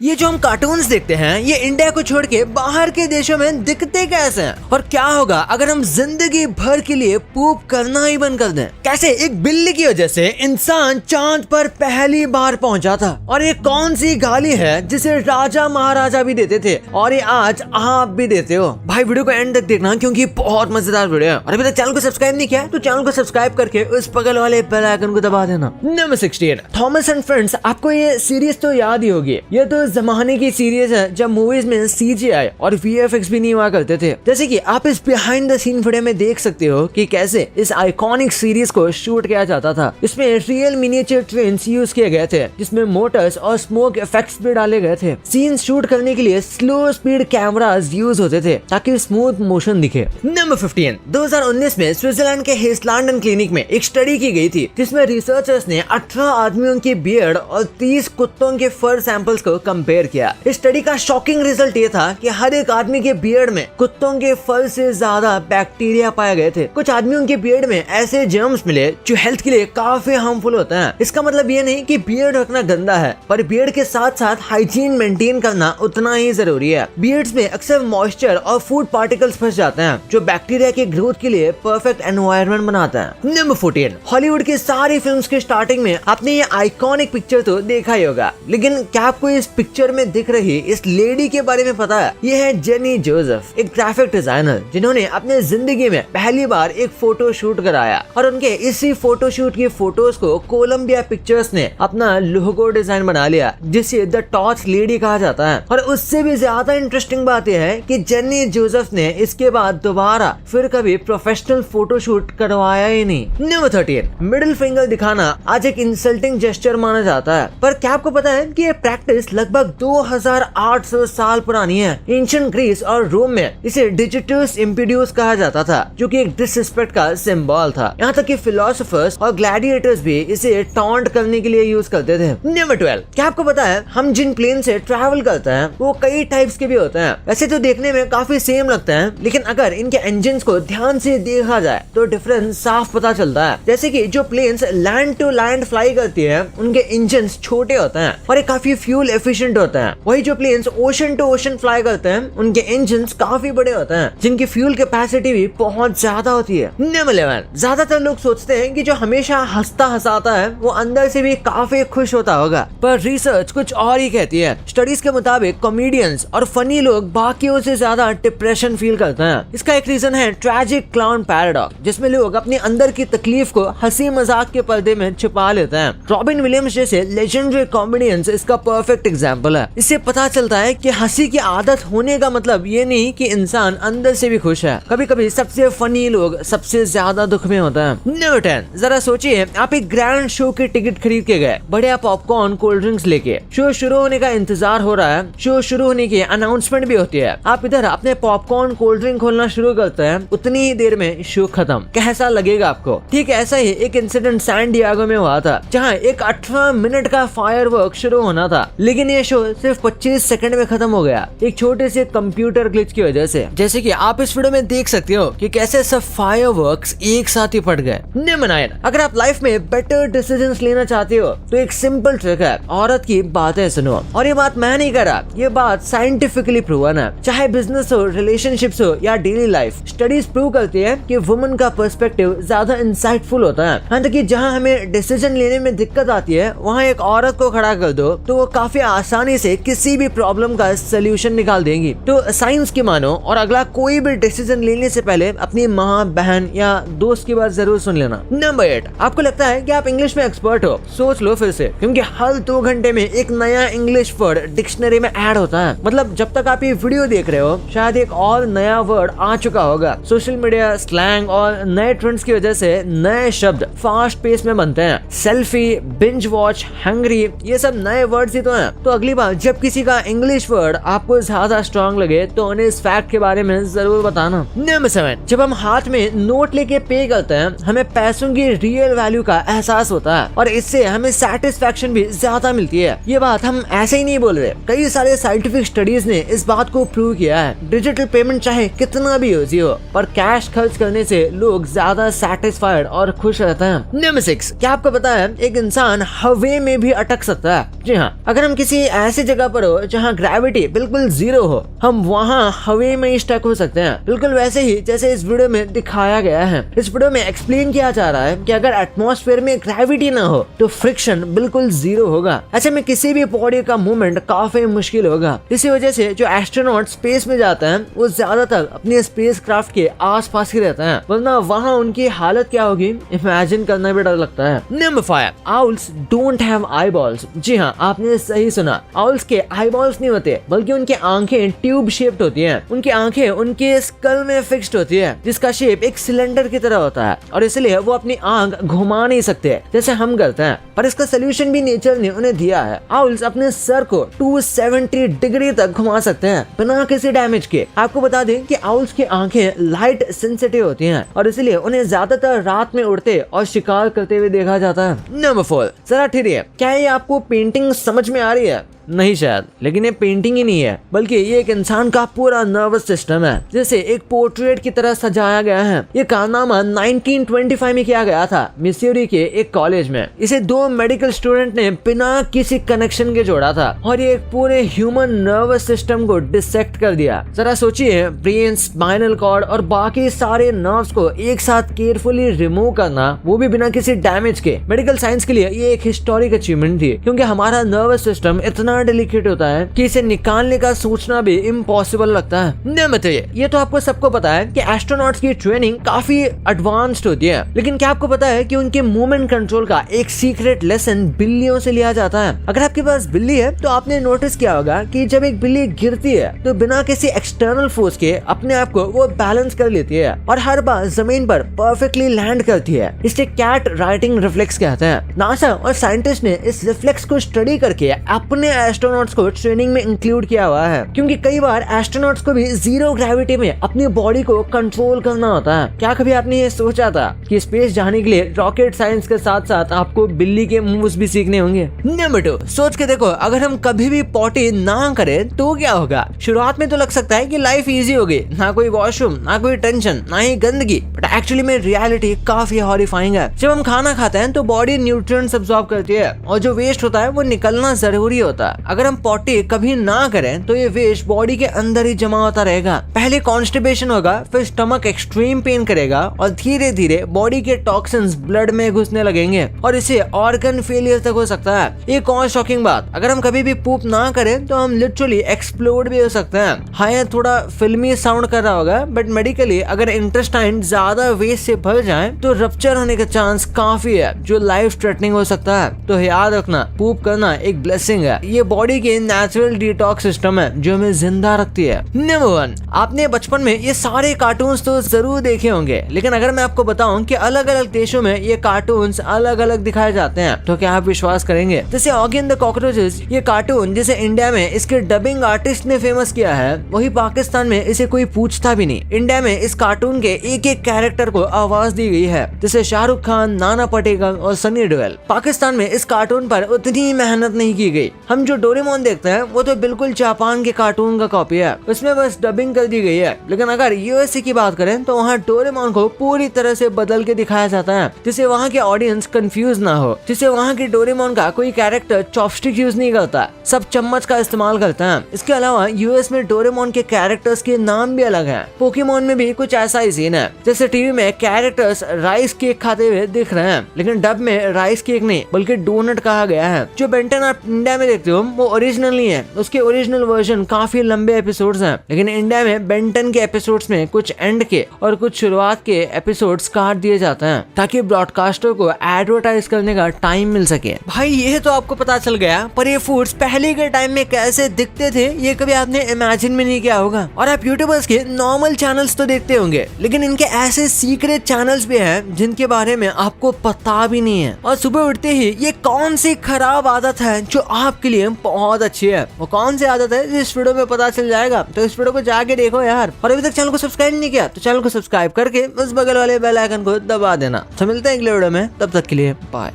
ये जो हम कार्टून्स देखते हैं ये इंडिया को छोड़ के बाहर के देशों में दिखते कैसे हैं? और क्या होगा अगर हम जिंदगी भर के लिए पूप करना ही बंद कर दें? कैसे एक बिल्ली की वजह से इंसान चांद पर पहली बार पहुंचा था? और ये कौन सी गाली है जिसे राजा महाराजा भी देते थे और ये आज आप भी देते हो? भाई वीडियो को एंड तक देखना क्योंकि बहुत मजेदार वीडियो है। और अभी तक चैनल को सब्सक्राइब नहीं किया तो चैनल को सब्सक्राइब करके उस बगल वाले बेल आइकन को दबा देना। Number 16 Thomas and friends. आपको ये सीरीज तो याद ही होगी। ये तो जमाने की सीरीज है जब मूवीज में CGI और VFX भी नहीं हुआ करते थे। जैसे कि आप इस बिहाइंड द सीन वीडियो में देख सकते हो कि कैसे इस आइकॉनिक सीरीज को शूट किया जाता था। इसमें रियल मिनिएचर ट्रेन्स यूज किए गए थे जिसमें मोटर्स और स्मोक इफेक्ट्स भी डाले गए थे। सीन शूट करने के लिए स्लो स्पीड कैमरास यूज होते थे ताकि स्मूथ मोशन दिखे। नंबर 15 2019 में स्विट्जरलैंड के हेस्लांडन क्लिनिक में एक स्टडी की गई थी जिसमें रिसर्चर्स ने 18 आदमियों की बियर्ड और 30 कुत्तों के फर सैंपल्स को कंपेयर किया। इस स्टडी का शॉकिंग रिजल्ट ये था कि हर एक आदमी के बियर्ड में कुत्तों के फर से ज्यादा बैक्टीरिया पाए गए थे। कुछ आदमियों के बियर्ड में ऐसे जर्म्स मिले जो हेल्थ के लिए काफी हार्मफुल होते हैं। इसका मतलब ये नहीं कि बियर्ड रखना गंदा है, पर बियर्ड के साथ साथ हाइजीन मेंटेन करना उतना ही जरूरी है। बियर्ड्स में अक्सर मॉइस्चर और फूड पार्टिकल्स फंस जाते हैं जो बैक्टीरिया के ग्रोथ के लिए परफेक्ट एनवायरनमेंट बनाता है। नंबर 14 हॉलीवुड की सारी फिल्म्स के स्टार्टिंग में आपने ये आइकॉनिक पिक्चर तो देखा ही होगा, लेकिन क्या आपको इस पिक्चर में दिख रही इस लेडी के बारे में पता है? ये है जेनी जोसेफ, एक ग्राफिक डिजाइनर जिन्होंने अपने जिंदगी में पहली बार एक फोटो शूट कराया और उनके इसी फोटो शूट की फोटोज को कोलंबिया पिक्चर्स ने अपना लोगो डिजाइन बना लिया जिसे द टॉर्च लेडी कहा जाता है। और उससे भी ज्यादा इंटरेस्टिंग बात यह है कि जेनी जोसेफ ने इसके बाद दोबारा फिर कभी प्रोफेशनल फोटो शूट करवाया ही नहीं। नंबर 13 मिडिल फिंगर दिखाना आज एक इंसल्टिंग जेस्चर माना जाता है, पर क्या आपको पता है कि ये प्रैक्टिस लगभग 2800 साल पुरानी है। एंशिएंट ग्रीस और रोम में इसे डिजिटस इम्पीडियस कहा जाता था जो कि एक डिसरिस्पेक्ट का सिंबल था। यहाँ तक कि फिलोसोफर्स और ग्लैडिएटर्स भी इसे टॉन्ट करने के लिए यूज करते थे। नंबर 12 क्या आपको पता है हम जिन प्लेन से ट्रैवल करते हैं वो कई टाइप्स के भी होते हैं। वैसे तो देखने में काफी सेम लगते हैं, लेकिन अगर इनके इंजन को ध्यान से देखा जाए तो डिफरेंस साफ पता चलता है। जैसे कि जो planes land to land fly करती है उनके इंजन छोटे होते हैं और ये काफी फ्यूल एफिशिएंट होते हैं। वही जो planes ocean to ocean fly करते हैं उनके इंजन्स काफी बड़े होते हैं जिनकी फ्यूल कैपेसिटी भी बहुत ज्यादा होती है। नंबर 11 ज्यादातर लोग सोचते हैं कि जो हमेशा हंसता हंसाता है वो अंदर से भी काफी खुश होता होगा, पर रिसर्च कुछ और ही कहती है। स्टडीज के मुताबिक कॉमेडियंस और फनी लोग बाकियों से ज्यादा डिप्रेशन फील करते हैं। इसका एक रीजन है ट्रैजिक क्लाउन पैराडॉक्स, जिसमें लोग अपने अंदर की तकलीफ को हंसी मजाक के पर्दे में छुपा लेते हैं। रॉबिन विलियम्स जैसे लेजेंडरी कॉमेडियंस इसका परफेक्ट एग्जांपल है। इससे पता चलता है कि हंसी की आदत होने का मतलब ये नहीं कि इंसान अंदर से भी खुश है। कभी कभी सबसे फनी लोग सबसे ज्यादा दुख में होते हैं। नंबर 10 जरा सोचिए आप एक ग्रैंड शो की टिकट खरीद के गए, बढ़िया पॉपकॉर्न कोल्ड ड्रिंक्स लेके। शो शुरू होने का इंतजार हो रहा है, शो शुरू होने की अनाउंसमेंट भी होती है। आप इधर अपने पॉपकॉर्न कोल्ड ड्रिंक खोलना शुरू करते हैं, उतनी ही देर में शो खत्म। कैसा लगेगा आपको? ठीक ऐसा ही एक इंसिडेंट सैन डिएगो में हुआ था जहाँ एक 18 मिनट का फायरवर्क शुरू होना था, लेकिन ये शो सिर्फ 25 सेकंड में खत्म हो गया एक छोटे से कंप्यूटर ग्लिच की वजह से। जैसे कि आप इस वीडियो में देख सकते हो कि कैसे सब फायरवर्क्स एक साथ ही फट गए। नंबर 9 अगर आप लाइफ में बेटर डिसीजंस लेना चाहते हो तो एक सिंपल ट्रिक है, औरत की बातें सुनो। और ये बात मैं नहीं कर रहा, ये बात साइंटिफिकली प्रूवन है। चाहे बिजनेस हो, रिलेशनशिप्स हो या डेली लाइफ, स्टडीज प्रूव करती है कि वुमन का पर्सपेक्टिव ज्यादा इंसाइटफुल होता है। यहाँ तक कि जहाँ हमें डिसीजन लेने में दिक्कत आती है वहाँ एक औरत को खड़ा कर दो तो वो काफी आसानी से किसी भी प्रॉब्लम का सोल्यूशन निकाल देंगी। तो साइंस की मानो और अगला कोई भी डिसीजन लेने से पहले अपनी माँ, बहन या दोस्त की बात जरूर सुन लेना। नंबर 8 आपको लगता है कि आप इंग्लिश में एक्सपर्ट हो? सोच लो फिर से, क्योंकि हर 2 घंटे में एक नया इंग्लिश वर्ड डिक्शनरी में ऐड होता है। मतलब जब तक आप ये वीडियो देख रहे हो शायद एक और नया वर्ड आ चुका होगा। सोशल मीडिया, स्लैंग और नए ट्रेंड्स की वजह से नए शब्द फास्ट पेस में बनते हैं। सेल्फी, बिंज वॉच, हंग्री, ये सब नए वर्ड्स ही तो हैं। तो अगली बार जब किसी का इंग्लिश वर्ड आपको ज्यादा स्ट्रॉन्ग लगे तो उन्हें इस फैक्ट के बारे में जरूर बताना। नंबर 7 जब हम हाथ में नोट लेके पे करते हैं हमें पैसों की रियल वैल्यू का एहसास होता है और इससे हमें सेटिस्फैक्शन भी ज्यादा मिलती है। ये बात हम ऐसे ही नहीं बोल रहे, कई सारे साइंटिफिक स्टडीज ने इस बात को प्रूव किया है। डिजिटल पेमेंट चाहे कितना भी ईजी हो, पर कैश खर्च करने से लोग ज्यादा सेटिस्फाइड और खुश रहते हैं। नंबर 6 क्या आपको पता है एक इंसान हवा में भी अटक सकता है? जी हाँ, अगर हम किसी ऐसी जगह पर हो जहाँ ग्रेविटी बिल्कुल जीरो हो, हम वहाँ हवा में ही स्टक हो सकते हैं, बिल्कुल वैसे ही जैसे इस वीडियो में दिखाया गया है। इस वीडियो में एक्सप्लेन किया जा रहा है कि अगर एटमॉस्फेयर में ग्रेविटी ना हो तो फ्रिक्शन बिल्कुल जीरो होगा। ऐसे में किसी भी बॉडी का मूवमेंट काफी मुश्किल होगा। इसी वजह से जो एस्ट्रोनॉट स्पेस में जाते हैं वो ज्यादातर अपने स्पेस क्राफ्ट के आसपास ही रहते हैं, वरना वहाँ उनकी हालत क्या होगी इमेजिन करना भी डर लगता है। Number 5, owls don't have eyeballs. जी हाँ, आपने सही सुना, आउल्स के आईबॉल्स नहीं होते, बल्कि उनकी आंखें ट्यूब शेप्ड होती हैं। उनकी आंखें उनके स्कल में फिक्स्ड होती है, जिसका शेप एक सिलेंडर की तरह होता है और इसलिए वो अपनी आंख घुमा नहीं सकते जैसे हम करते हैं। पर इसका सोल्यूशन भी नेचर ने उन्हें दिया है। आउल्स अपने सर को 270 डिग्री तक घुमा सकते हैं बिना किसी डैमेज के। आपको बता दें कि आउल्स की आंखें लाइट सेंसिटिव होती हैं और इसलिए उन्हें ज्यादातर रात में उड़ते और शिकार करते हुए देखा जाता है। नंबर 4, जरा ठहरिए, क्या ये आपको पेंटिंग समझ में आ रही है? नहीं शायद, लेकिन ये पेंटिंग ही नहीं है, बल्कि ये एक इंसान का पूरा नर्वस सिस्टम है, जिसे एक पोर्ट्रेट की तरह सजाया गया है। ये कारनामा 1925 में किया गया था मिसूरी के एक कॉलेज में। इसे 2 मेडिकल स्टूडेंट ने बिना किसी कनेक्शन के जोड़ा था और ये एक पूरे ह्यूमन नर्वस सिस्टम को डिसेक्ट कर दिया। जरा सोचिए, ब्रेन, स्पाइनल कॉर्ड और बाकी सारे नर्व्स को एक साथ केयरफुली रिमूव करना, वो भी बिना किसी डैमेज के। मेडिकल साइंस के लिए ये एक हिस्टोरिक अचीवमेंट थी, क्योंकि हमारा नर्वस सिस्टम इतना डेलिकेट होता है कि इसे निकालने का सोचना भी इम्पॉसिबल लगता है। नहीं बताइए, ये तो आपको सबको पता है कि एस्ट्रोनॉट्स की ट्रेनिंग काफी एडवांस्ड होती है, लेकिन क्या आपको पता है कि उनके मूवमेंट कंट्रोल का एक सीक्रेट लेसन बिल्लियों से लिया जाता है? अगर आपके पास बिल्ली है तो आपने नोटिस किया होगा कि जब एक बिल्ली गिरती है तो बिना किसी एक्सटर्नल फोर्स के अपने आप को वो बैलेंस कर लेती है और हर बार जमीन पर परफेक्टली लैंड करती है। इसे कैट राइटिंग रिफ्लेक्स कहते हैं। नासा और साइंटिस्ट ने इस रिफ्लेक्स को स्टडी करके अपने एस्ट्रोनॉट्स को ट्रेनिंग में इंक्लूड किया हुआ है, क्योंकि कई बार एस्ट्रोनॉट्स को भी जीरो ग्रेविटी में अपनी बॉडी को कंट्रोल करना होता है। क्या कभी आपने ये सोचा था कि स्पेस जाने के लिए रॉकेट साइंस के साथ साथ आपको बिल्ली के मूव्स भी सीखने होंगे? नंबर 2, सोच के देखो, अगर हम कभी भी पॉटी ना करें तो क्या होगा? शुरुआत में तो लग सकता है कि लाइफ इजी हो गई, ना कोई वॉशरूम, ना कोई टेंशन, ना ही गंदगी, बट एक्चुअली में रियलिटी काफी हॉरिफाइंग है। जब हम खाना खाते हैं तो बॉडी न्यूट्रिएंट्स अब्सॉर्ब करती है और जो वेस्ट होता है वो निकलना जरूरी होता है। अगर हम पॉटी कभी ना करें तो ये वेस्ट बॉडी के अंदर ही जमा होता रहेगा। पहले कॉन्स्टिपेशन होगा, फिर स्टमक एक्सट्रीम पेन करेगा और धीरे धीरे बॉडी के टॉक्सिन्स ब्लड में घुसने लगेंगे और इससे ऑर्गन फेलियर तक हो सकता है। एक और शॉकिंग बात, अगर हम कभी भी पूप ना करें तो हम लिटरली एक्सप्लोड भी हो सकते हैं। हाँ, ये थोड़ा फिल्मी साउंड कर रहा होगा, बट मेडिकली अगर इंटेस्टाइन ज्यादा वेस्ट से भर जाए तो रप्चर होने का चांस काफी है, जो लाइफ थ्रेटनिंग हो सकता है। तो याद रखना, पूप करना एक ब्लेसिंग है। ये बॉडी के नेचुरल डिटॉक्स सिस्टम है जो हमें जिंदा रखती है। नंबर 1, आपने बचपन में ये सारे कार्टून्स तो जरूर देखे होंगे, लेकिन अगर मैं आपको बताऊं कि अलग अलग देशों में ये कार्टून्स अलग अलग दिखाए जाते हैं तो क्या आप विश्वास करेंगे? जैसे ऑगी एंड द कॉकरोचेस, ये कार्टून जिसे इंडिया में इसके डबिंग आर्टिस्ट ने फेमस किया है, वही पाकिस्तान में इसे कोई पूछता भी नहीं। इंडिया में इस कार्टून के एक एक कैरेक्टर को आवाज दी गई है, जैसे शाहरुख खान, नाना पाटेकर और सनी देओल। पाकिस्तान में इस कार्टून पर उतनी मेहनत नहीं की गई। हम जो डोरेमोन देखते हैं वो तो बिल्कुल जापान के कार्टून का कॉपी है, उसमें बस डबिंग कर दी गई है। लेकिन अगर यूएसए की बात करें तो वहाँ डोरेमोन को पूरी तरह से बदल के दिखाया जाता है, जिससे वहाँ के ऑडियंस कंफ्यूज ना हो, जिससे वहाँ के डोरेमोन का कोई कैरेक्टर चॉपस्टिक यूज नहीं करता, सब चम्मच का इस्तेमाल करता है। इसके अलावा यूएस में डोरेमोन के कैरेक्टर्स के नाम भी अलग हैं। पोकेमोन में भी कुछ ऐसा ही सीन है, जैसे टीवी में कैरेक्टर्स राइस केक खाते हुए दिख रहे हैं, लेकिन डब में राइस केक नहीं बल्कि डोनट कहा गया है। जो बेंटन आप इंडिया में देखते हो वो ओरिजिनल नहीं है, उसके ओरिजिनल वर्जन काफी लंबे एपिसोड्स हैं, लेकिन इंडिया में बेंटन के एपिसोड्स में कुछ एंड के और कुछ शुरुआत के एपिसोड्स काट दिए जाते हैं ताकि ब्रॉडकास्टर को एडवर्टाइज करने का टाइम मिल सके। भाई ये तो आपको पता चल गया, पर ये फूड्स पहले के टाइम में कैसे दिखते थे ये कभी आपने इमेजिन भी नहीं किया होगा। और आप यूट्यूबर्स के नॉर्मल चैनल्स तो देखते होंगे, लेकिन इनके ऐसे सीक्रेट चैनल्स भी हैं जिनके बारे में आपको पता भी नहीं है। और सुबह उठते ही ये कौन सी खराब आदत है जो आपके लिए बहुत अच्छी है, वो कौन सी आदत है इस वीडियो में पता चल जाएगा। तो इस वीडियो को जाके देखो यार, और अभी तक चैनल को सब्सक्राइब नहीं किया तो चैनल को सब्सक्राइब करके उस बगल वाले बेल आइकन को दबा देना। तो मिलते हैं अगले वीडियो में, तब तक के लिए बाय।